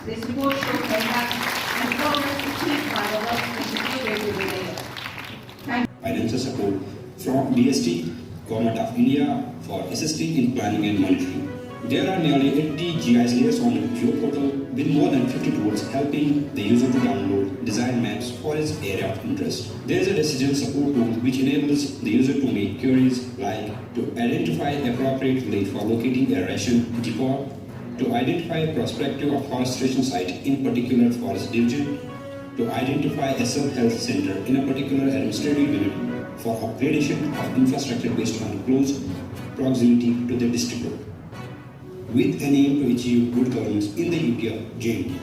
This report shows the impact and progress achieved by the work executed during the year. Financial support from DST, Government of India, for assisting in planning and monitoring. There are nearly 80 GIS layers on the GeoPortal with more than 50 tools helping the user to download design maps for his area of interest. There is a decision support tool which enables the user to make queries like to identify appropriate village for locating a ration depot, to identify prospective afforestation site in particular forest division, to identify a sub-health center in a particular administrative unit for upgradation of infrastructure based on close proximity to the district road, with an aim to achieve good governance in the UT of JNT.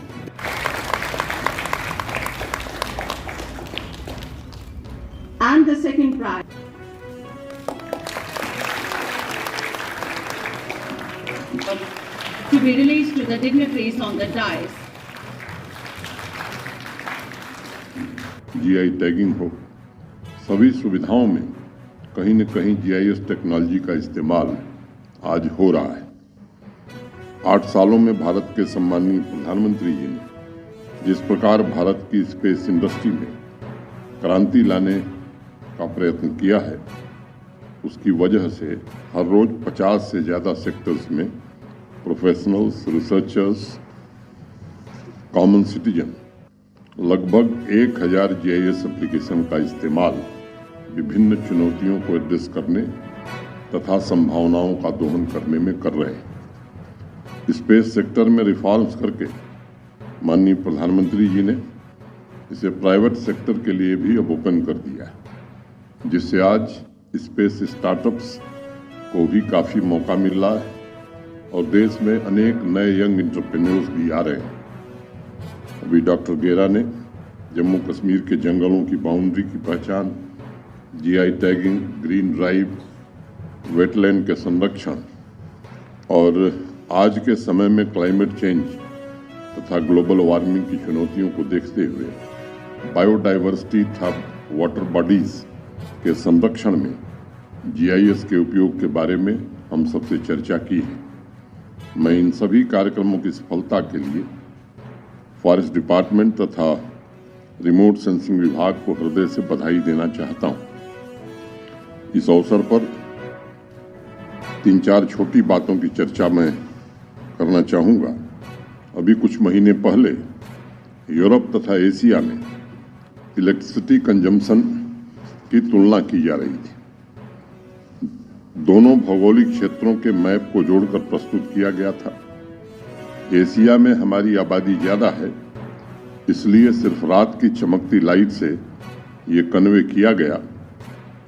And the second prize. To be released to the dignitaries on the dais. GI tagging हो, सभी सुविधाओं में कहीं न कहीं GIS technology का इस्तेमाल आज हो रहा है। 8 सालों में भारत के सम्माननीय प्रधानमंत्री जी ने जिस प्रकार भारत की स्पेस इंडस्ट्री में क्रांति लाने का प्रयत्न किया है, उसकी वजह से हर रोज 50 से ज़्यादा सेक्टर्स में प्रोफेशनल्स, रिसर्चर्स, कॉमन सिटीजन लगभग 1000 जीआईएस एप्लीकेशन का इस्तेमाल विभिन्न चुनौतियों को एड्रेस करने तथा संभावनाओं का दोहन करने में कर रहे हैं। स्पेस सेक्टर में रिफॉर्म्स करके माननीय प्रधानमंत्री जी ने इसे प्राइवेट सेक्टर के लिए भी अब ओपन कर दिया है, जिससे आज स्पेस स्टार्टअप्स को भी काफ़ी मौका मिल रहा है और देश में अनेक नए यंग एंटरप्रेन्योर्स भी आ रहे हैं। अभी डॉक्टर गेरा ने जम्मू कश्मीर के जंगलों की बाउंड्री की पहचान, GI tagging, green drive, wetland के संरक्षण और आज के समय में क्लाइमेट चेंज तथा ग्लोबल वार्मिंग की चुनौतियों को देखते हुए बायोडाइवर्सिटी तथा वाटर बॉडीज के संरक्षण में जीआईएस के उपयोग के बारे में हम सबसे चर्चा की है। मैं इन सभी कार्यक्रमों की सफलता के लिए फॉरेस्ट डिपार्टमेंट तथा रिमोट सेंसिंग विभाग को हृदय से बधाई देना चाहता हूं। इस अवसर पर 3-4 छोटी बातों की चर्चा मैं करना चाहूँगा। अभी कुछ महीने पहले यूरोप तथा एशिया में इलेक्ट्रिसिटी कंजम्पशन की तुलना की जा रही थी। दोनों भौगोलिक क्षेत्रों के मैप को जोड़कर प्रस्तुत किया गया था। एशिया में हमारी आबादी ज़्यादा है, इसलिए सिर्फ रात की चमकती लाइट से ये कन्वे किया गया,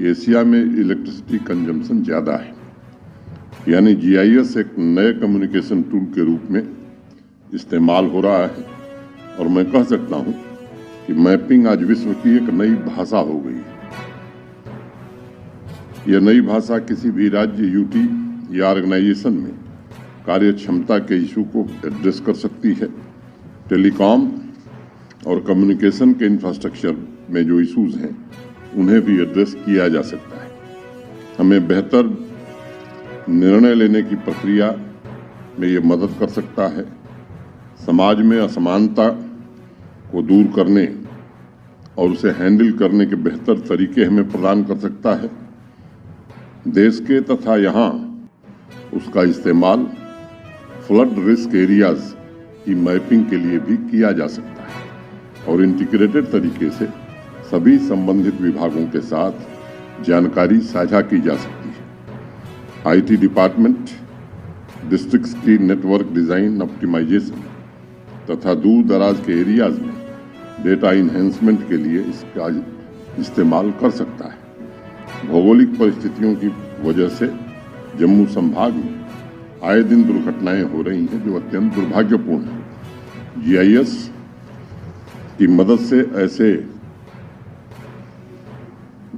एशिया में इलेक्ट्रिसिटी कंजम्पशन ज़्यादा है। यानी जीआईएस एक नए कम्युनिकेशन टूल के रूप में इस्तेमाल हो रहा है और मैं कह सकता हूं कि मैपिंग आज विश्व की एक नई भाषा हो गई है। यह नई भाषा किसी भी राज्य, यूटी या ऑर्गेनाइजेशन में कार्य क्षमता के इशू को एड्रेस कर सकती है। टेलीकॉम और कम्युनिकेशन के इंफ्रास्ट्रक्चर में जो इश्यूज हैं उन्हें भी एड्रेस किया जा सकता है। हमें बेहतर निर्णय लेने की प्रक्रिया में ये मदद कर सकता है। समाज में असमानता को दूर करने और उसे हैंडल करने के बेहतर तरीके हमें प्रदान कर सकता है। देश के तथा यहाँ उसका इस्तेमाल फ्लड रिस्क एरियाज की मैपिंग के लिए भी किया जा सकता है और इंटीग्रेटेड तरीके से सभी संबंधित विभागों के साथ जानकारी साझा की जा सकती है। आईटी डिपार्टमेंट डिस्ट्रिक्ट्स की नेटवर्क डिज़ाइन ऑप्टिमाइजेशन तथा दूर दराज के एरियाज में डेटा इन्हेंसमेंट के लिए इसका इस्तेमाल कर सकता है। भौगोलिक परिस्थितियों की वजह से जम्मू संभाग में आए दिन दुर्घटनाएं हो रही हैं, जो अत्यंत दुर्भाग्यपूर्ण है। जीआईएस की मदद से ऐसे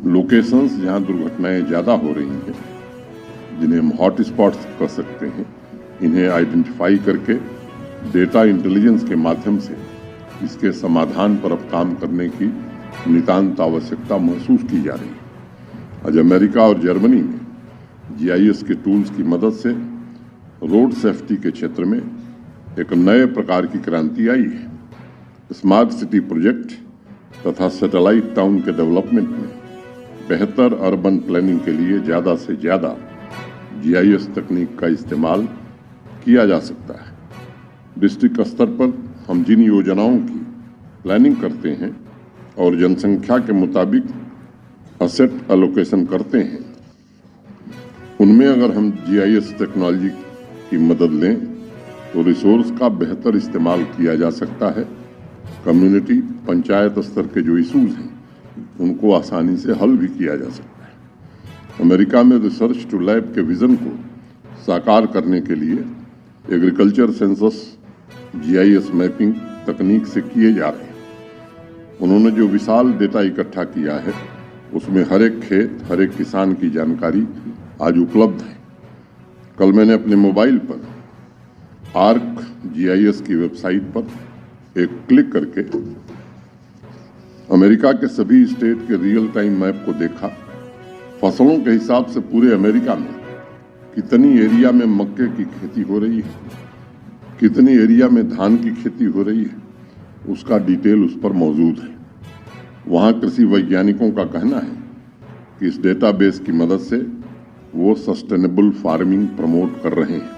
लोकेशंस जहां दुर्घटनाएं ज़्यादा हो रही हैं, जिन्हें हम हॉट स्पॉट्स कह सकते हैं, इन्हें आइडेंटिफाई करके डेटा इंटेलिजेंस के माध्यम से इसके समाधान पर अब काम करने की नितांत आवश्यकता महसूस की जा रही है। आज अमेरिका और जर्मनी में जीआईएस के टूल्स की मदद से रोड सेफ्टी के क्षेत्र में एक नए प्रकार की क्रांति आई है। स्मार्ट सिटी प्रोजेक्ट तथा सैटेलाइट टाउन के डेवलपमेंट में बेहतर अर्बन प्लानिंग के लिए ज़्यादा से ज़्यादा GIS तकनीक का इस्तेमाल किया जा सकता है। डिस्ट्रिक्ट स्तर पर हम जिन योजनाओं की प्लानिंग करते हैं और जनसंख्या के मुताबिक असेट एलोकेशन करते हैं, उनमें अगर हम GIS टेक्नोलॉजी की मदद लें तो रिसोर्स का बेहतर इस्तेमाल किया जा सकता है। कम्युनिटी पंचायत स्तर के जो इश्यूज हैं उनको आसानी से हल भी किया जा सकता है। अमेरिका में रिसर्च टू लैब के विजन को साकार करने के लिए एग्रीकल्चर सेंसस GIS मैपिंग तकनीक से किए जा रहे हैं। उन्होंने जो विशाल डेटा इकट्ठा किया है उसमें हर एक खेत, हर एक किसान की जानकारी आज उपलब्ध है। कल मैंने अपने मोबाइल पर आर्क GIS की वेबसाइट पर एक क्लिक करके अमेरिका के सभी स्टेट के रियल टाइम मैप को देखा। फसलों के हिसाब से पूरे अमेरिका में कितनी एरिया में मक्के की खेती हो रही है, कितनी एरिया में धान की खेती हो रही है, उसका डिटेल उस पर मौजूद है। वहाँ कृषि वैज्ञानिकों का कहना है कि इस डेटाबेस की मदद से वो सस्टेनेबल फार्मिंग प्रमोट कर रहे हैं।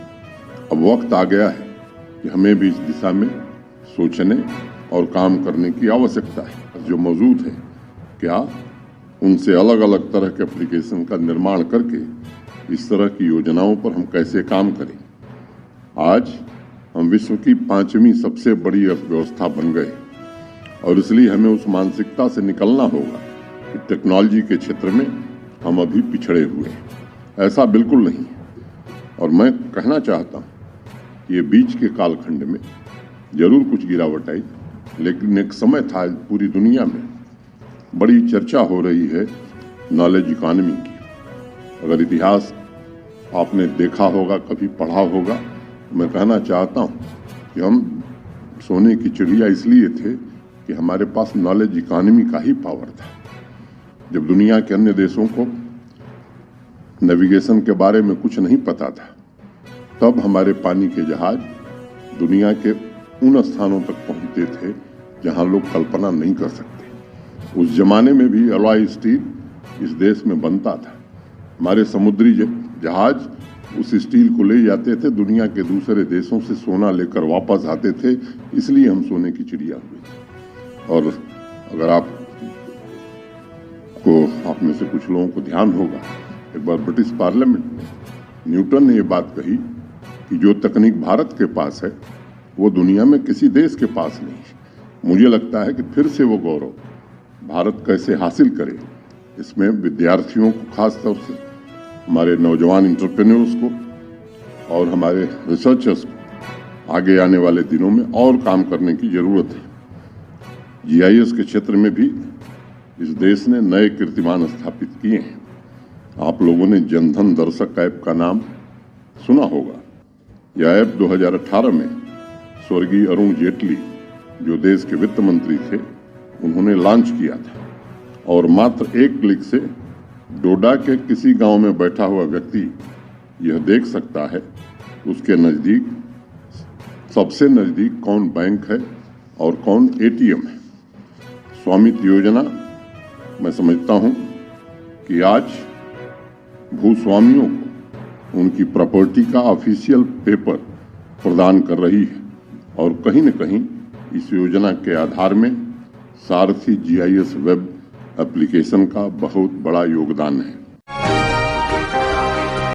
अब वक्त आ गया है कि हमें भी इस दिशा में सोचने और काम करने की आवश्यकता है। जो मौजूद है, क्या उनसे अलग अलग तरह के एप्लीकेशन का निर्माण करके इस तरह की योजनाओं पर हम कैसे काम करें। आज हम विश्व की 5वीं सबसे बड़ी अर्थव्यवस्था बन गए और इसलिए हमें उस मानसिकता से निकलना होगा कि टेक्नोलॉजी के क्षेत्र में हम अभी पिछड़े हुए हैं। ऐसा बिल्कुल नहीं है। और मैं कहना चाहता हूँ कि ये बीच के कालखंड में जरूर कुछ गिरावट आई, लेकिन एक समय था पूरी दुनिया में बड़ी चर्चा हो रही है नॉलेज इकोनॉमी की। अगर इतिहास आपने देखा होगा, कभी पढ़ा होगा, तो मैं कहना चाहता हूँ कि हम सोने की चिड़िया इसलिए थे कि हमारे पास नॉलेज इकोनॉमी का ही पावर था। जब दुनिया के अन्य देशों को नेविगेशन के बारे में कुछ नहीं पता था, तब हमारे पानी के जहाज दुनिया के उन स्थानों तक पहुंचते थे जहां लोग कल्पना नहीं कर सकते। उस जमाने में भी अलॉय स्टील इस देश में बनता था। हमारे समुद्री जहाज उस स्टील को ले जाते थे, दुनिया के दूसरे देशों से सोना लेकर वापस आते थे, इसलिए हम सोने की चिड़िया हुए। और अगर आप में से कुछ लोगों को ध्यान होगा, एक बार ब्रिटिश पार्लियामेंट में न्यूटन ने ये बात कही कि जो तकनीक भारत के पास है वो दुनिया में किसी देश के पास नहीं है। मुझे लगता है कि फिर से वो गौरव भारत कैसे हासिल करे, इसमें विद्यार्थियों को, खास तौर से हमारे नौजवान एंटरप्रेन्योर्स को और हमारे रिसर्चर्स को आगे आने वाले दिनों में और काम करने की जरूरत है। GIS के क्षेत्र में भी इस देश ने नए कीर्तिमान स्थापित किए हैं। आप लोगों ने जनधन दर्शक ऐप का नाम सुना होगा। यह ऐप 2018 में स्वर्गीय अरुण जेटली, जो देश के वित्त मंत्री थे, उन्होंने लॉन्च किया था और मात्र एक क्लिक से डोडा के किसी गांव में बैठा हुआ व्यक्ति यह देख सकता है उसके नज़दीक, सबसे नज़दीक कौन बैंक है और कौन ATM है। स्वामित्व योजना, मैं समझता हूं कि आज भूस्वामियों को उनकी प्रॉपर्टी का ऑफिशियल पेपर प्रदान कर रही है और कहीं न कहीं इस योजना के आधार में सारथी GIS वेब एप्लीकेशन का बहुत बड़ा योगदान है।